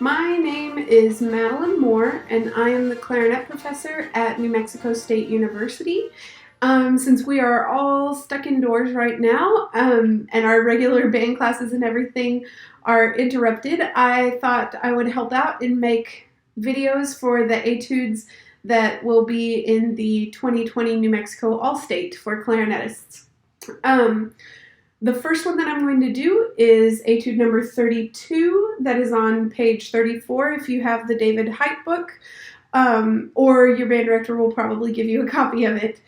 My name is Madeline Moore, and I am the clarinet professor at New Mexico State University. Since we are all stuck indoors right now, and our regular band classes and everything are interrupted, I thought I would help out and make videos for the Etudes that will be in the 2020 New Mexico All-State for clarinetists. The first one that I'm going to do is Etude number 32, that is on page 34 if you have the David Hite book, or your band director will probably give you a copy of it.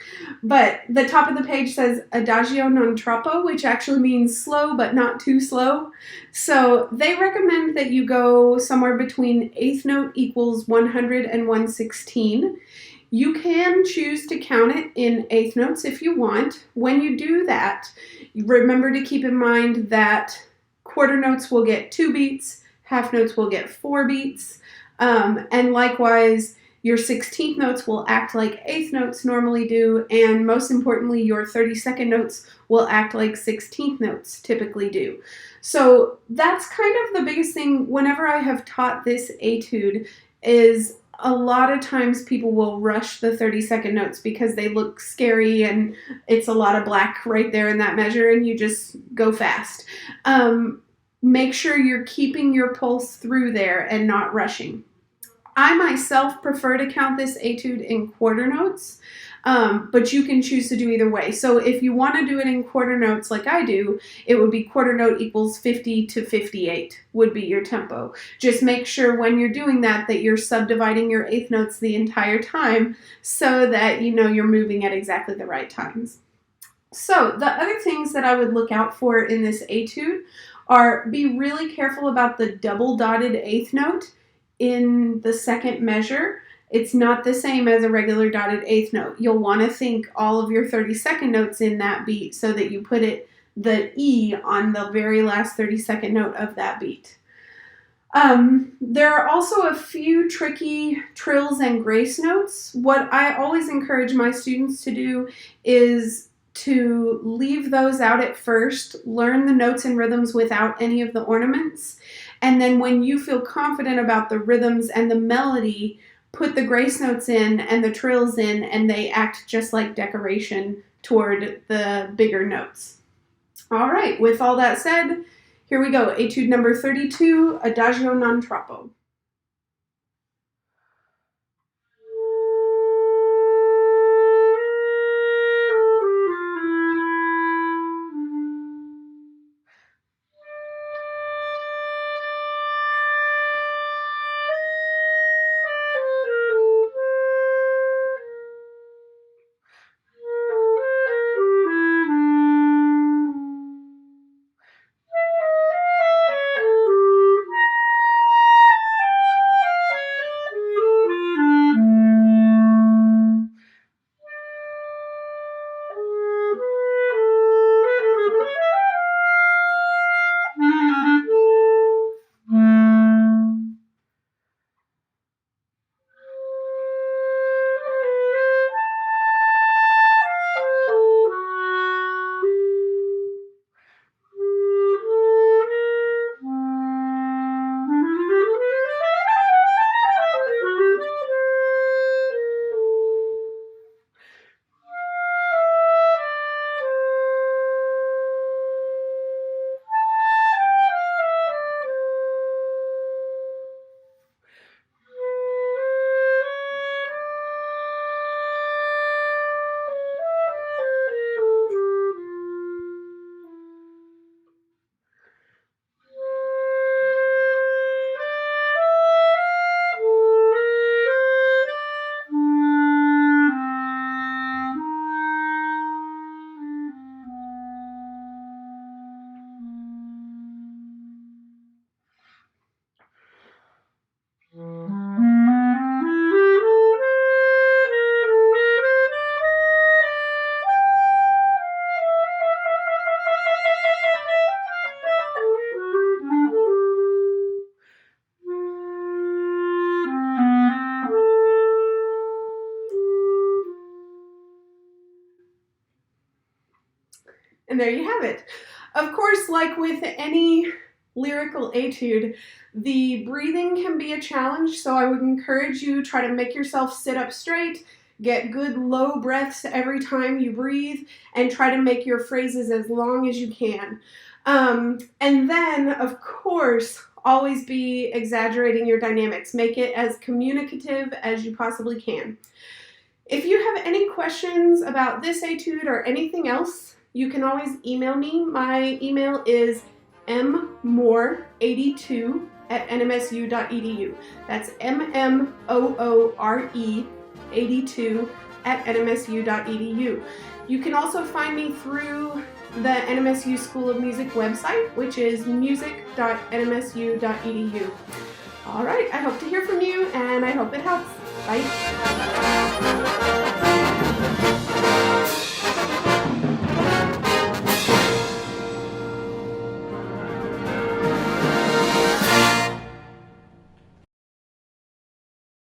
But the top of the page says Adagio non troppo, which actually means slow but not too slow. So they recommend that you go somewhere between eighth note equals 100 and 116. You can choose to count it in eighth notes if you want. When you do that, remember to keep in mind that quarter notes will get 2 beats, half notes will get 4 beats, and likewise, your 16th notes will act like eighth notes normally do, and most importantly, your 32nd notes will act like 16th notes typically do. So that's kind of the biggest thing whenever I have taught this etude is a lot of times people will rush the 32nd notes because they look scary and it's a lot of black right there in that measure and you just go fast. Make sure you're keeping your pulse through there and not rushing. I myself prefer to count this etude in quarter notes, but you can choose to do either way. So if you want to do it in quarter notes like I do, it would be quarter note equals 50 to 58 would be your tempo. Just make sure when you're doing that you're subdividing your eighth notes the entire time so that you know you're moving at exactly the right times. So the other things that I would look out for in this etude are be really careful about the double dotted eighth note in the second measure. It's not the same as a regular dotted eighth note. You'll want to think all of your 32nd notes in that beat so that you put the E on the very last 32nd note of that beat. There are also a few tricky trills and grace notes. What I always encourage my students to do is to leave those out at first, learn the notes and rhythms without any of the ornaments, and then when you feel confident about the rhythms and the melody, put the grace notes in and the trills in, and they act just like decoration toward the bigger notes. All right, with all that said, here we go. Etude number 32, Adagio non troppo. And there you have it. Of course, like with any lyrical etude, the breathing can be a challenge, so I would encourage you try to make yourself sit up straight, get good low breaths every time you breathe, and try to make your phrases as long as you can. And then, of course, always be exaggerating your dynamics. Make it as communicative as you possibly can. If you have any questions about this etude or anything else, you can always email me. My email is mmoore82@nmsu.edu. That's MMOORE82@nmsu.edu. You can also find me through the NMSU School of Music website, which is music.nmsu.edu. All right, I hope to hear from you, and I hope it helps. Bye.